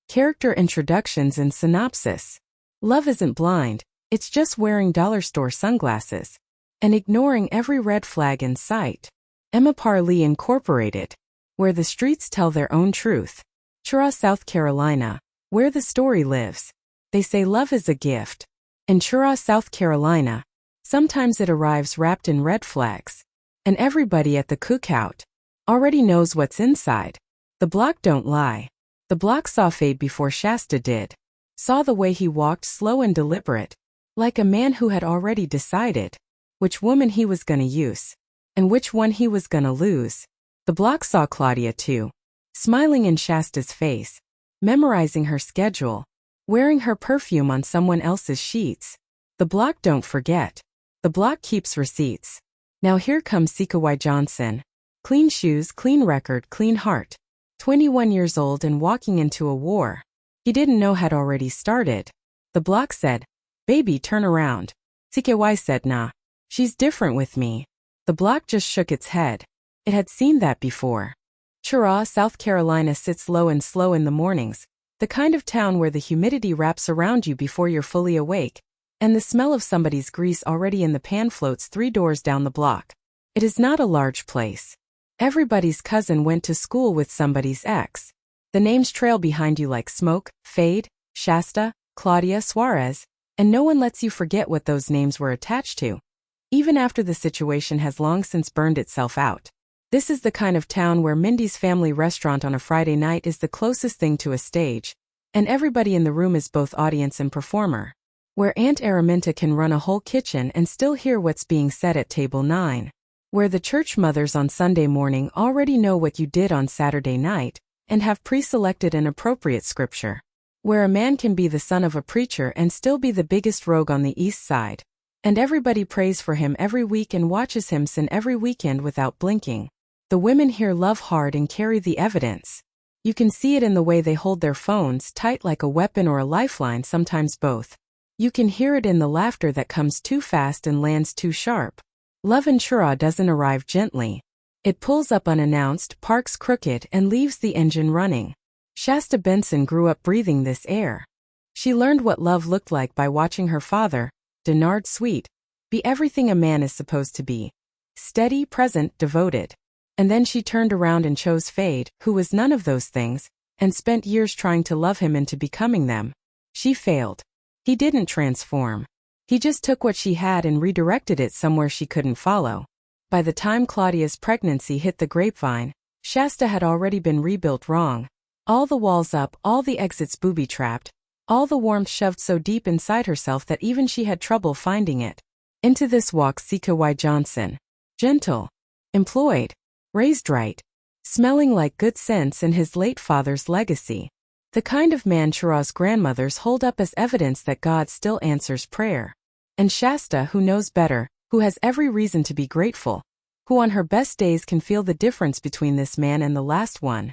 Character introductions and synopsis. Love isn't blind, it's just wearing dollar store sunglasses and ignoring every red flag in sight. EmmaParaLeeInc, where the streets tell their own truth. Churra, South Carolina, where the story lives. They say love is a gift. In Churra, South Carolina, sometimes it arrives wrapped in red flags. And everybody at the cookout already knows what's inside. The block don't lie. The block saw fade before Shasta did. Saw the way he walked, slow and deliberate, like a man who had already decided which woman he was gonna use and which one he was gonna lose. The block saw Claudia too, smiling in Shasta's face, memorizing her schedule, wearing her perfume on someone else's sheets. The block don't forget. The block keeps receipts. Now here comes CKY Johnson. Clean shoes, clean record, clean heart. 21 years old and walking into a war he didn't know had already started. The block said, "Baby, turn around." CKY said, "Nah, she's different with me." The block just shook its head. It had seen that before. Churra, South Carolina sits low and slow in the mornings, the kind of town where the humidity wraps around you before you're fully awake, and the smell of somebody's grease already in the pan floats 3 doors down the block. It is not a large place. Everybody's cousin went to school with somebody's ex. The names trail behind you like smoke: Fade, Shasta, Claudia, Suarez, and no one lets you forget what those names were attached to, even after the situation has long since burned itself out. This is the kind of town where Mindy's family restaurant on a Friday night is the closest thing to a stage, and everybody in the room is both audience and performer. Where Aunt Araminta can run a whole kitchen and still hear what's being said at table 9. Where the church mothers on Sunday morning already know what you did on Saturday night and have pre-selected an appropriate scripture. Where a man can be the son of a preacher and still be the biggest rogue on the east side, and everybody prays for him every week and watches him sin every weekend without blinking. The women here love hard and carry the evidence. You can see it in the way they hold their phones tight like a weapon or a lifeline, sometimes both. You can hear it in the laughter that comes too fast and lands too sharp. Love in Churra doesn't arrive gently. It pulls up unannounced, parks crooked, and leaves the engine running. Shasta Benson grew up breathing this air. She learned what love looked like by watching her father, Denard Sweet, be everything a man is supposed to be. Steady, present, devoted. And then she turned around and chose Fade, who was none of those things, and spent years trying to love him into becoming them. She failed. He didn't transform. He just took what she had and redirected it somewhere she couldn't follow. By the time Claudia's pregnancy hit the grapevine, Shasta had already been rebuilt wrong. All the walls up, all the exits booby-trapped, all the warmth shoved so deep inside herself that even she had trouble finding it. Into this walks CKY Johnson. Gentle. Employed. Raised right. Smelling like good sense and his late father's legacy. The kind of man Churra's grandmothers hold up as evidence that God still answers prayer. And Shasta, who knows better, who has every reason to be grateful, who on her best days can feel the difference between this man and the last one.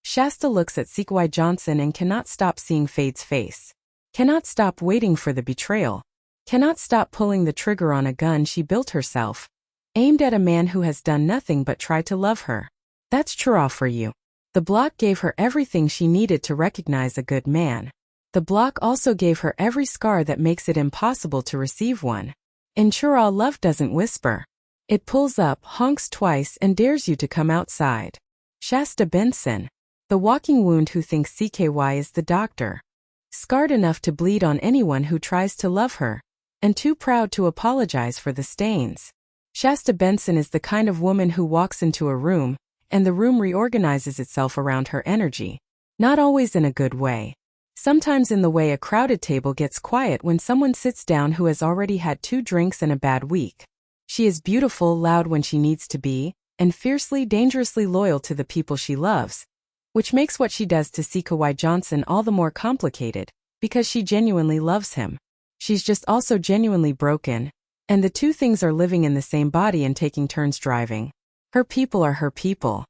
Shasta looks at CKY Johnson and cannot stop seeing Fade's face. Cannot stop waiting for the betrayal. Cannot stop pulling the trigger on a gun she built herself, aimed at a man who has done nothing but try to love her. That's Churra for you. The block gave her everything she needed to recognize a good man. The block also gave her every scar that makes it impossible to receive one. In Churra, love doesn't whisper. It pulls up, honks twice, and dares you to come outside. Shasta Benson. The walking wound who thinks CKY is the doctor. Scarred enough to bleed on anyone who tries to love her, and too proud to apologize for the stains. Shasta Benson is the kind of woman who walks into a room, and the room reorganizes itself around her energy. Not always in a good way. Sometimes in the way a crowded table gets quiet when someone sits down who has already had 2 drinks and a bad week. She is beautiful, loud when she needs to be, and fiercely, dangerously loyal to the people she loves. Which makes what she does to CKY Johnson all the more complicated, because she genuinely loves him. She's just also genuinely broken, and the two things are living in the same body and taking turns driving. Her people are her people.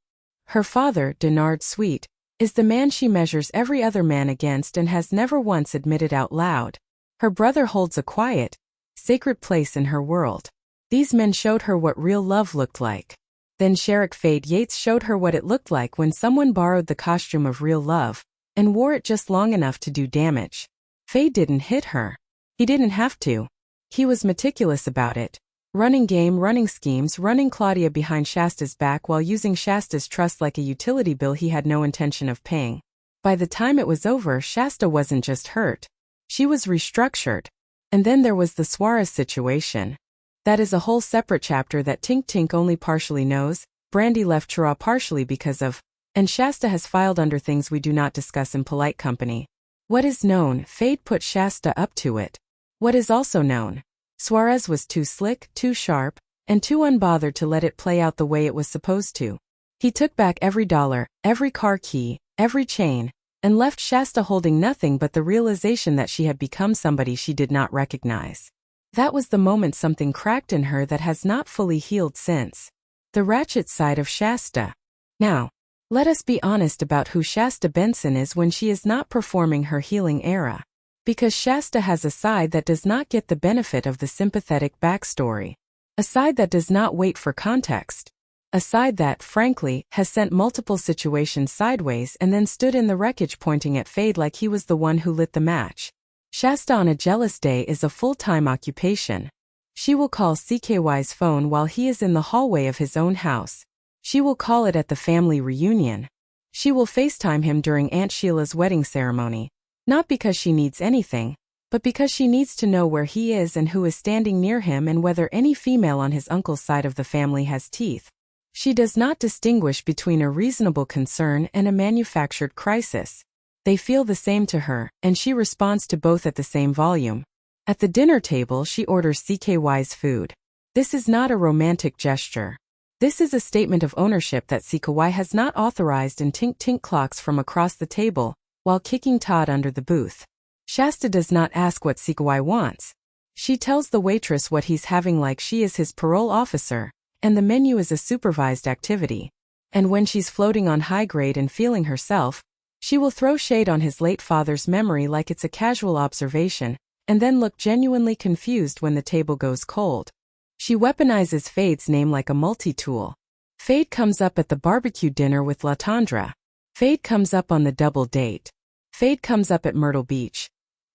Her father, Denard Sweet, is the man she measures every other man against and has never once admitted out loud. Her brother holds a quiet, sacred place in her world. These men showed her what real love looked like. Then Sherrick Fade Yates showed her what it looked like when someone borrowed the costume of real love, and wore it just long enough to do damage. Fade didn't hit her. He didn't have to. He was meticulous about it. Running game, running schemes, running Claudia behind Shasta's back while using Shasta's trust like a utility bill he had no intention of paying. By the time it was over, Shasta wasn't just hurt. She was restructured. And then there was the Suarez situation. That is a whole separate chapter that Tink Tink only partially knows. Brandy left Chura partially because of, and Shasta has filed under things we do not discuss in polite company. What is known, Fade put Shasta up to it. What is also known, Suarez was too slick, too sharp, and too unbothered to let it play out the way it was supposed to. He took back every dollar, every car key, every chain, and left Shasta holding nothing but the realization that she had become somebody she did not recognize. That was the moment something cracked in her that has not fully healed since. The ratchet side of Shasta. Now, let us be honest about who Shasta Benson is when she is not performing her healing era. Because Shasta has a side that does not get the benefit of the sympathetic backstory. A side that does not wait for context. A side that, frankly, has sent multiple situations sideways and then stood in the wreckage pointing at Fade like he was the one who lit the match. Shasta on a jealous day is a full-time occupation. She will call CKY's phone while he is in the hallway of his own house. She will call it at the family reunion. She will FaceTime him during Aunt Sheila's wedding ceremony. Not because she needs anything, but because she needs to know where he is and who is standing near him and whether any female on his uncle's side of the family has teeth. She does not distinguish between a reasonable concern and a manufactured crisis. They feel the same to her, and she responds to both at the same volume. At the dinner table, she orders CKY's food. This is not a romantic gesture. This is a statement of ownership that CKY has not authorized, and Tink Tink clocks from across the table, while kicking Todd under the booth. Shasta does not ask what CKY wants. She tells the waitress what he's having like she is his parole officer, and the menu is a supervised activity. And when she's floating on high grade and feeling herself, she will throw shade on his late father's memory like it's a casual observation, and then look genuinely confused when the table goes cold. She weaponizes Fade's name like a multi-tool. Fade comes up at the barbecue dinner with LaTondra. Fade comes up on the double date. Fade comes up at Myrtle Beach.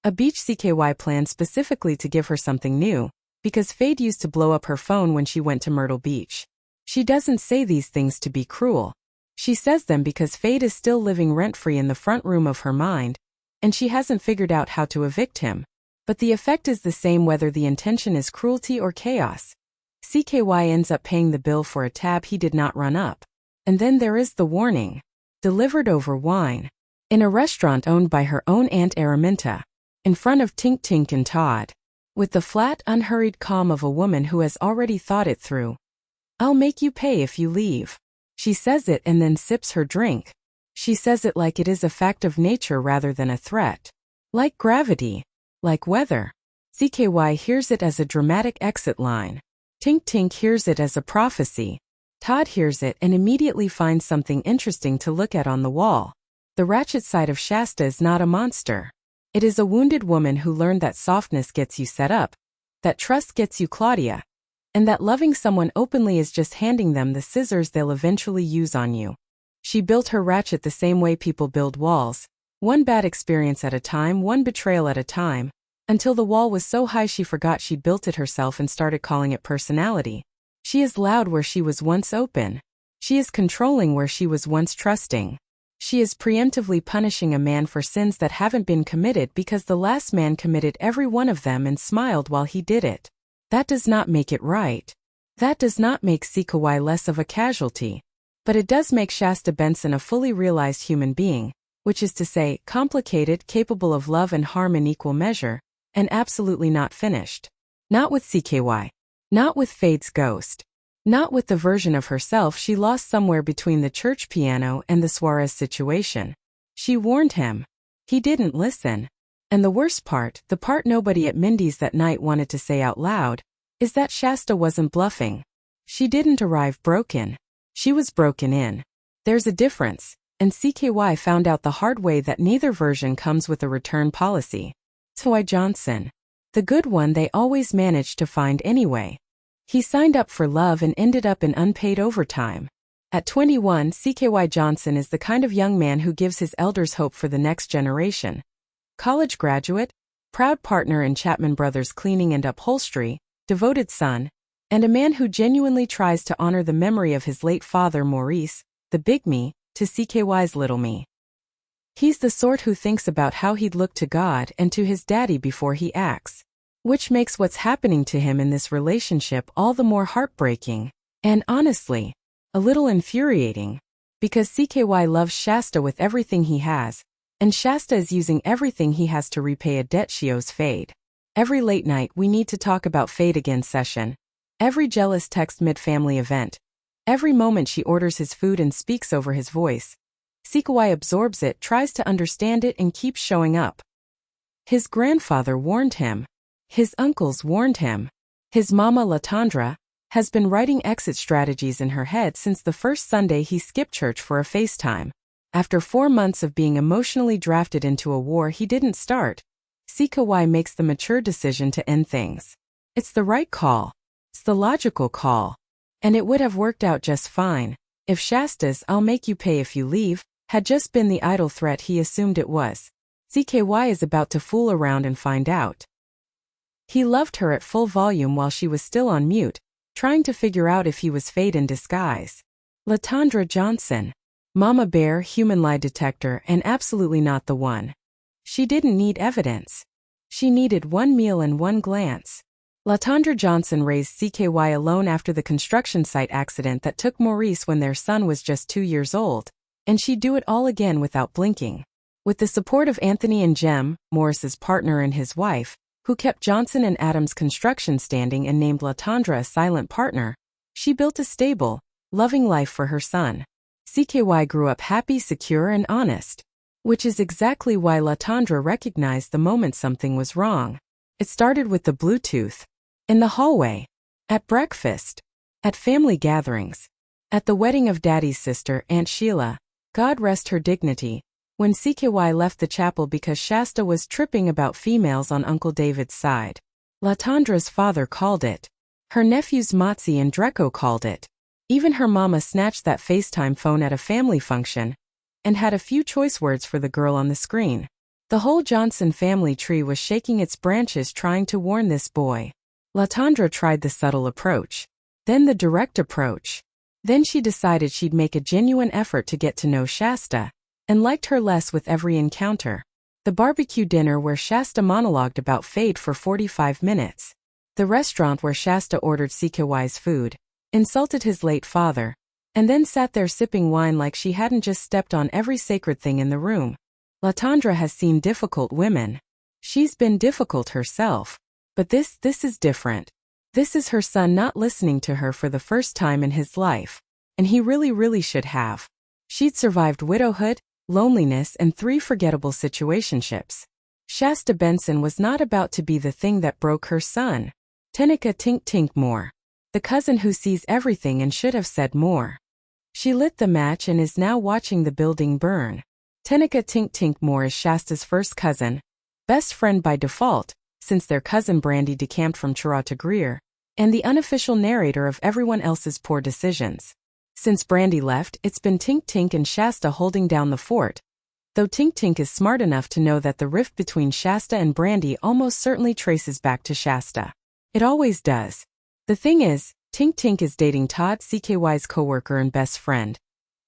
A beach CKY planned specifically to give her something new, because Fade used to blow up her phone when she went to Myrtle Beach. She doesn't say these things to be cruel. She says them because Fade is still living rent-free in the front room of her mind, and she hasn't figured out how to evict him. But the effect is the same whether the intention is cruelty or chaos. CKY ends up paying the bill for a tab he did not run up. And then there is the warning. Delivered over wine. In a restaurant owned by her own Aunt Araminta. In front of Tink Tink and Todd. With the flat, unhurried calm of a woman who has already thought it through. I'll make you pay if you leave. She says it and then sips her drink. She says it like it is a fact of nature rather than a threat. Like gravity. Like weather. CKY hears it as a dramatic exit line. Tink Tink hears it as a prophecy. Todd hears it and immediately finds something interesting to look at on the wall. The ratchet side of Shasta is not a monster. It is a wounded woman who learned that softness gets you set up, that trust gets you Claudia, and that loving someone openly is just handing them the scissors they'll eventually use on you. She built her ratchet the same way people build walls, one bad experience at a time, one betrayal at a time, until the wall was so high she forgot she'd built it herself and started calling it personality. She is loud where she was once open. She is controlling where she was once trusting. She is preemptively punishing a man for sins that haven't been committed because the last man committed every one of them and smiled while he did it. That does not make it right. That does not make CKY less of a casualty. But it does make Shasta Benson a fully realized human being, which is to say, complicated, capable of love and harm in equal measure, and absolutely not finished. Not with CKY. Not with Fade's ghost. Not with the version of herself she lost somewhere between the church piano and the Suarez situation. She warned him. He didn't listen. And the worst part, the part nobody at Mindy's that night wanted to say out loud, is that Shasta wasn't bluffing. She didn't arrive broken. She was broken in. There's a difference, and CKY found out the hard way that neither version comes with a return policy. Ty Johnson. The good one they always managed to find anyway. He signed up for love and ended up in unpaid overtime. At 21, CKY Johnson is the kind of young man who gives his elders hope for the next generation. College graduate, proud partner in Chapman Brothers Cleaning and Upholstery, devoted son, and a man who genuinely tries to honor the memory of his late father Maurice, the big me, to CKY's little me. He's the sort who thinks about how he'd look to God and to his daddy before he acts, which makes what's happening to him in this relationship all the more heartbreaking, and honestly, a little infuriating, because CKY loves Shasta with everything he has, and Shasta is using everything he has to repay a debt she owes Fade. Every late night we need to talk about Fade again session, every jealous text mid-family event, every moment she orders his food and speaks over his voice, CKY absorbs it, tries to understand it, and keeps showing up. His grandfather warned him. His uncles warned him. His mama Latondra has been writing exit strategies in her head since the first Sunday he skipped church for a FaceTime. After 4 months of being emotionally drafted into a war he didn't start, CKY makes the mature decision to end things. It's the right call. It's the logical call. And it would have worked out just fine if Shasta's "I'll make you pay if you leave" had just been the idle threat he assumed it was. CKY is about to fool around and find out. He loved her at full volume while she was still on mute, trying to figure out if he was Fade in disguise. Latondra Johnson. Mama Bear, human lie detector, and absolutely not the one. She didn't need evidence. She needed one meal and one glance. Latondra Johnson raised CKY alone after the construction site accident that took Maurice when their son was just 2 years old, and she'd do it all again without blinking. With the support of Anthony and Jem, Morris's partner and his wife, who kept Johnson and Adams Construction standing and named Latondra a silent partner, she built a stable, loving life for her son. CKY grew up happy, secure, and honest, which is exactly why Latondra recognized the moment something was wrong. It started with the Bluetooth. In the hallway. At breakfast. At family gatherings. At the wedding of Daddy's sister, Aunt Sheila. God rest her dignity. When CKY left the chapel because Shasta was tripping about females on Uncle David's side. Latondra's father called it. Her nephews Motzi and Dreco called it. Even her mama snatched that FaceTime phone at a family function and had a few choice words for the girl on the screen. The whole Johnson family tree was shaking its branches trying to warn this boy. Latondra tried the subtle approach, then the direct approach. Then she decided she'd make a genuine effort to get to know Shasta, and liked her less with every encounter. The barbecue dinner where Shasta monologued about Fade for 45 minutes. The restaurant where Shasta ordered CKY's food, insulted his late father, and then sat there sipping wine like she hadn't just stepped on every sacred thing in the room. Latondra has seen difficult women. She's been difficult herself. But this is different. This is her son not listening to her for the first time in his life. And he really should have. She'd survived widowhood, loneliness, and 3 forgettable situationships. Shasta Benson was not about to be the thing that broke her son. Tenica Tink Tink more. The cousin who sees everything and should have said more. She lit the match and is now watching the building burn. Tenica Tink Tink more is Shasta's first cousin, best friend by default, since their cousin Brandy decamped from Chira to Greer, and the unofficial narrator of everyone else's poor decisions. Since Brandy left, it's been Tink Tink and Shasta holding down the fort, though Tink Tink is smart enough to know that the rift between Shasta and Brandy almost certainly traces back to Shasta. It always does. The thing is, Tink Tink is dating Todd, CKY's coworker and best friend,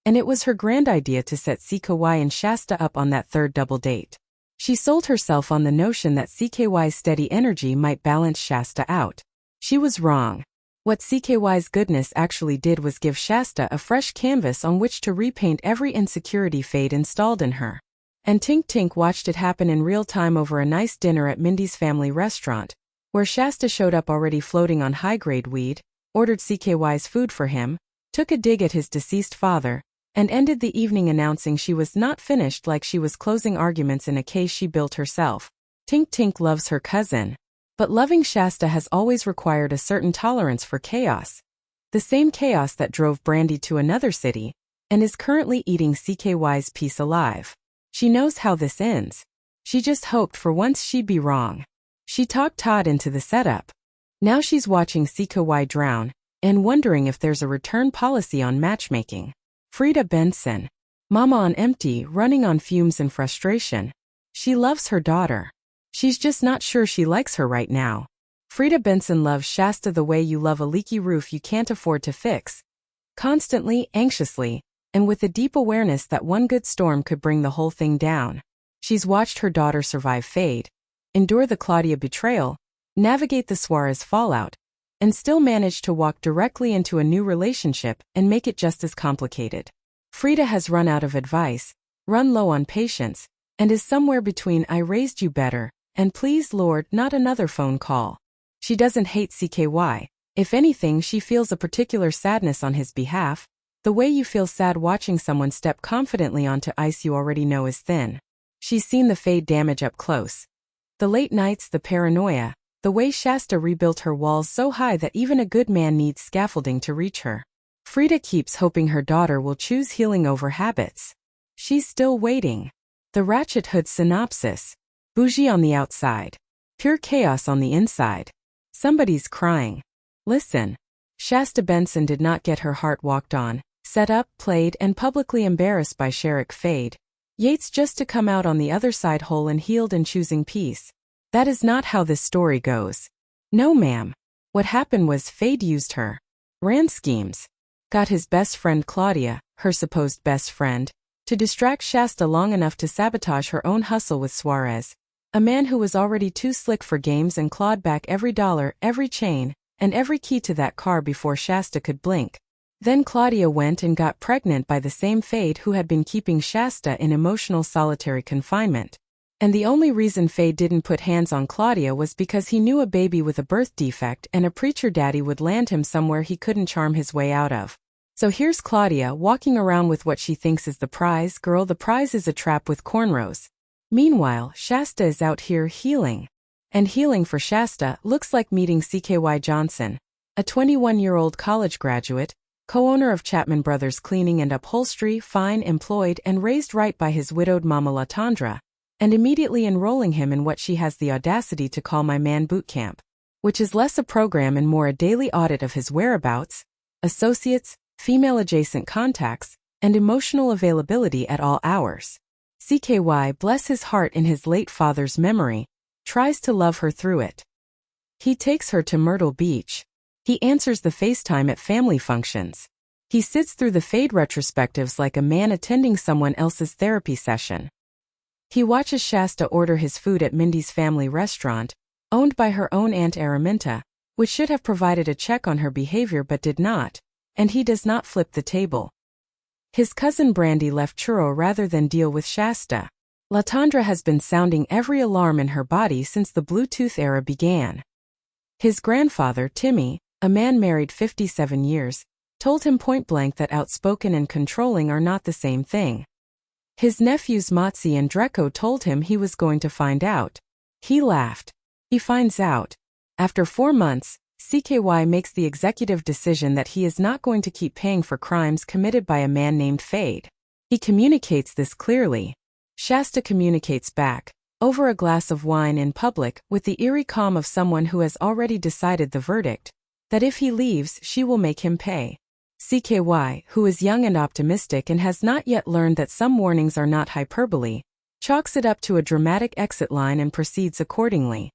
and it was her grand idea to set CKY and Shasta up on that third double date. She sold herself on the notion that CKY's steady energy might balance Shasta out. She was wrong. What CKY's goodness actually did was give Shasta a fresh canvas on which to repaint every insecurity Fade installed in her. And Tink Tink watched it happen in real time over a nice dinner at Mindy's family restaurant, where Shasta showed up already floating on high-grade weed, ordered CKY's food for him, took a dig at his deceased father, and ended the evening announcing she was not finished like she was closing arguments in a case she built herself. Tink Tink loves her cousin, but loving Shasta has always required a certain tolerance for chaos. The same chaos that drove Brandy to another city, and is currently eating CKY's piece alive. She knows how this ends. She just hoped for once she'd be wrong. She talked Todd into the setup. Now she's watching CKY drown, and wondering if there's a return policy on matchmaking. Frida Benson. Mama on empty, running on fumes and frustration. She loves her daughter. She's just not sure she likes her right now. Frida Benson loves Shasta the way you love a leaky roof you can't afford to fix. Constantly, anxiously, and with a deep awareness that one good storm could bring the whole thing down. She's watched her daughter survive fade, endure the Claudia betrayal, navigate the Suarez fallout, and still manage to walk directly into a new relationship and make it just as complicated. Frida has run out of advice, run low on patience, and is somewhere between "I raised you better" and "please Lord, not another phone call." She doesn't hate CKY. If anything, she feels a particular sadness on his behalf, the way you feel sad watching someone step confidently onto ice you already know is thin. She's seen the fade damage up close. The late nights, the paranoia, the way Shasta rebuilt her walls so high that even a good man needs scaffolding to reach her. Frida keeps hoping her daughter will choose healing over habits. She's still waiting. The Ratchet Hood synopsis. Bougie on the outside. Pure chaos on the inside. Somebody's crying. Listen. Shasta Benson did not get her heart walked on, set up, played, and publicly embarrassed by Sherrick Fade Yates just to come out on the other side whole and healed and choosing peace. That is not how this story goes. No ma'am. What happened was Fade used her. Ran schemes. Got his best friend Claudia, her supposed best friend, to distract Shasta long enough to sabotage her own hustle with Suarez, a man who was already too slick for games and clawed back every dollar, every chain, and every key to that car before Shasta could blink. Then Claudia went and got pregnant by the same Fade who had been keeping Shasta in emotional solitary confinement. And the only reason Fade didn't put hands on Claudia was because he knew a baby with a birth defect and a preacher daddy would land him somewhere he couldn't charm his way out of. So here's Claudia walking around with what she thinks is the prize. Girl, the prize is a trap with cornrows. Meanwhile, Shasta is out here healing. And healing for Shasta looks like meeting CKY Johnson, a 21-year-old college graduate, co-owner of Chapman Brothers Cleaning and Upholstery, fine, employed, and raised right by his widowed mama LaTondra, and immediately enrolling him in what she has the audacity to call My Man Boot Camp, which is less a program and more a daily audit of his whereabouts, associates, female-adjacent contacts, and emotional availability at all hours. CKY, bless his heart in his late father's memory, tries to love her through it. He takes her to Myrtle Beach. He answers the FaceTime at family functions. He sits through the Fade retrospectives like a man attending someone else's therapy session. He watches Shasta order his food at Mindy's family restaurant, owned by her own Aunt Araminta, which should have provided a check on her behavior but did not, and he does not flip the table. His cousin Brandy left churro rather than deal with Shasta. LaTondra has been sounding every alarm in her body since the Bluetooth era began. His grandfather, Timmy, a man married 57 years, told him point-blank that outspoken and controlling are not the same thing. His nephews Motzi and Dreco told him he was going to find out. He laughed. He finds out. After 4 months, CKY makes the executive decision that he is not going to keep paying for crimes committed by a man named Fade. He communicates this clearly. Shasta communicates back, over a glass of wine in public, with the eerie calm of someone who has already decided the verdict, that if he leaves, she will make him pay. CKY, who is young and optimistic and has not yet learned that some warnings are not hyperbole, chalks it up to a dramatic exit line and proceeds accordingly.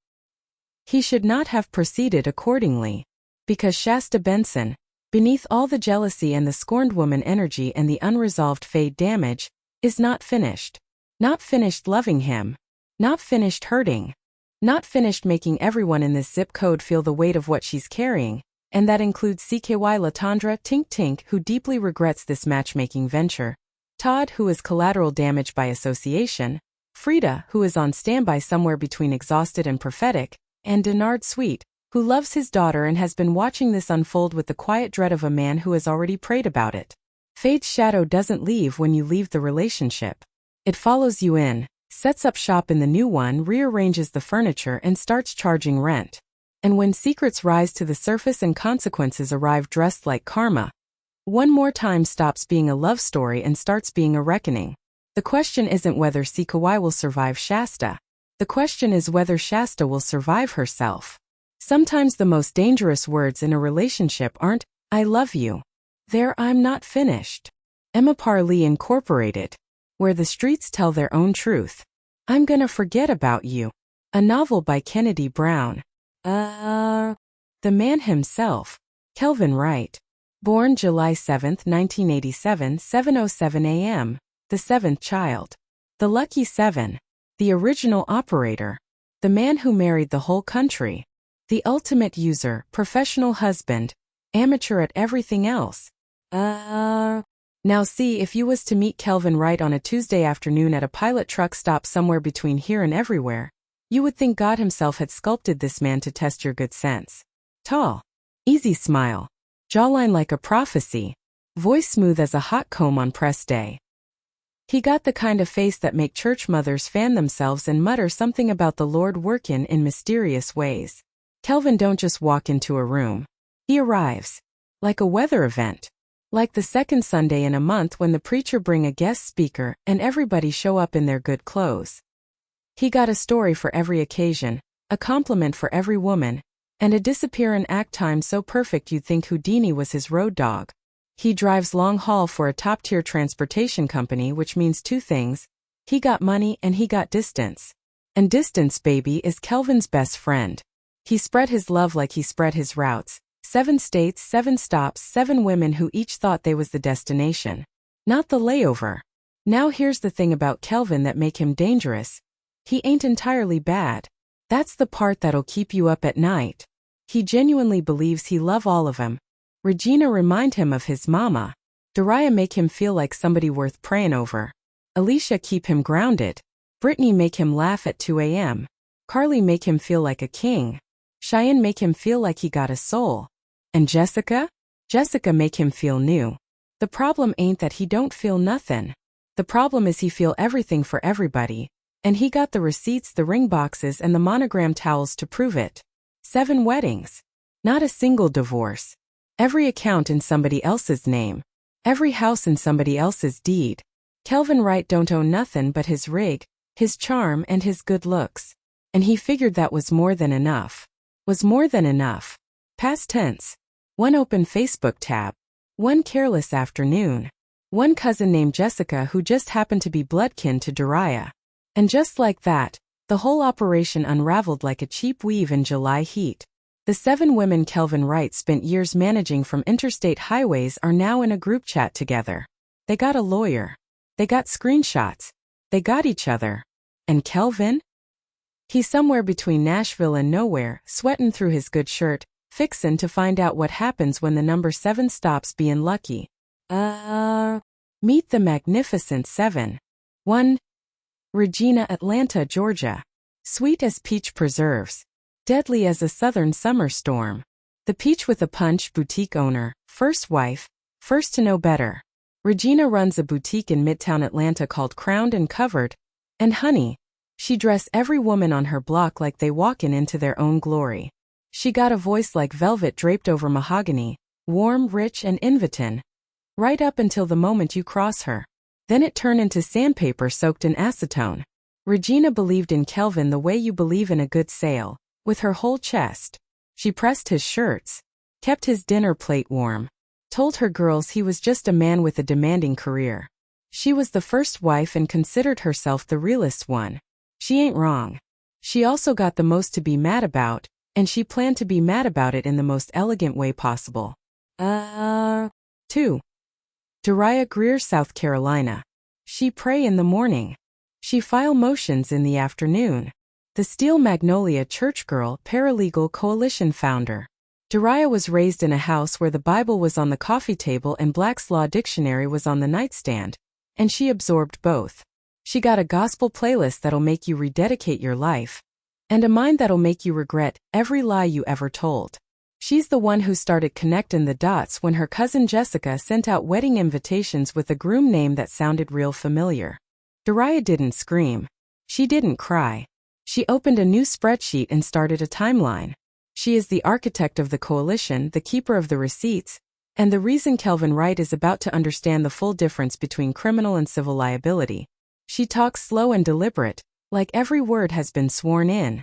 He should not have proceeded accordingly, because Shasta Benson, beneath all the jealousy and the scorned woman energy and the unresolved Fade damage, is not finished. Not finished loving him. Not finished hurting. Not finished making everyone in this zip code feel the weight of what she's carrying, and that includes CKY LaTondra Tink Tink, who deeply regrets this matchmaking venture, Todd, who is collateral damage by association, Frida, who is on standby somewhere between exhausted and prophetic, and Denard Sweet, who loves his daughter and has been watching this unfold with the quiet dread of a man who has already prayed about it. Fade's shadow doesn't leave when you leave the relationship. It follows you in, sets up shop in the new one, rearranges the furniture and starts charging rent. And when secrets rise to the surface and consequences arrive dressed like karma, one more time stops being a love story and starts being a reckoning. The question isn't whether CKY will survive Shasta. The question is whether Shasta will survive herself. Sometimes the most dangerous words in a relationship aren't, I love you. There, I'm not finished. EmmaParaLeeInc, where the streets tell their own truth. I'm gonna forget about you. A novel by Kennedy Brown. The man himself, Kelvin Wright. Born July 7, 1987, 7:07 a.m., the seventh child. The Lucky Seven. The original operator. The man who married the whole country. The ultimate user, professional husband, amateur at everything else. Now see, if you was to meet Kelvin Wright on a Tuesday afternoon at a pilot truck stop somewhere between here and everywhere, you would think God himself had sculpted this man to test your good sense. Tall. Easy smile. Jawline like a prophecy. Voice smooth as a hot comb on press day. He got the kind of face that make church mothers fan themselves and mutter something about the Lord workin' in mysterious ways. Kelvin don't just walk into a room. He arrives. Like a weather event. Like the second Sunday in a month when the preacher bring a guest speaker and everybody show up in their good clothes. He got a story for every occasion, a compliment for every woman, and a disappear and act time so perfect you'd think Houdini was his road dog. He drives long haul for a top-tier transportation company, which means two things. He got money and he got distance. And distance, baby, is Kelvin's best friend. He spread his love like he spread his routes. 7 states, 7 stops, 7 women who each thought they was the destination. Not the layover. Now here's the thing about Kelvin that make him dangerous. He ain't entirely bad. That's the part that'll keep you up at night. He genuinely believes he love all of 'em. Regina remind him of his mama. Daria make him feel like somebody worth praying over. Alicia keep him grounded. Brittany make him laugh at 2 a.m. Carly make him feel like a king. Cheyenne make him feel like he got a soul. And Jessica? Jessica make him feel new. The problem ain't that he don't feel nothing. The problem is he feel everything for everybody. And he got the receipts, the ring boxes, and the monogram towels to prove it. 7 weddings. Not a single divorce. Every account in somebody else's name. Every house in somebody else's deed. Kelvin Wright don't own nothing but his rig, his charm, and his good looks. And he figured that was more than enough. Was more than enough. Past tense. 1 open Facebook tab. 1 careless afternoon. 1 cousin named Jessica who just happened to be bloodkin to Daria. And just like that, the whole operation unraveled like a cheap weave in July heat. The 7 women Kelvin Wright spent years managing from interstate highways are now in a group chat together. They got a lawyer. They got screenshots. They got each other. And Kelvin? He's somewhere between Nashville and nowhere, sweating through his good shirt, fixin' to find out what happens when the number 7 stops being lucky. Meet the Magnificent 7. 1. Regina, Atlanta, Georgia. Sweet as peach preserves. Deadly as a southern summer storm. The peach with a punch boutique owner, first wife, first to know better. Regina runs a boutique in Midtown Atlanta called Crowned and Covered. And honey, she dress every woman on her block like they walkin' into their own glory. She got a voice like velvet draped over mahogany, warm, rich, and inviting. Right up until the moment you cross her. Then it turned into sandpaper soaked in acetone. Regina believed in Kelvin the way you believe in a good sale, with her whole chest. She pressed his shirts, kept his dinner plate warm, told her girls he was just a man with a demanding career. She was the first wife and considered herself the realest one. She ain't wrong. She also got the most to be mad about, and she planned to be mad about it in the most elegant way possible. 2. Daria Greer, South Carolina. She pray in the morning. She file motions in the afternoon. The Steel Magnolia Church Girl Paralegal Coalition founder. Daria was raised in a house where the Bible was on the coffee table and Black's Law Dictionary was on the nightstand, and she absorbed both. She got a gospel playlist that'll make you rededicate your life, and a mind that'll make you regret every lie you ever told. She's the one who started connecting the dots when her cousin Jessica sent out wedding invitations with a groom name that sounded real familiar. Daria didn't scream. She didn't cry. She opened a new spreadsheet and started a timeline. She is the architect of the coalition, the keeper of the receipts, and the reason Kelvin Wright is about to understand the full difference between criminal and civil liability. She talks slow and deliberate, like every word has been sworn in.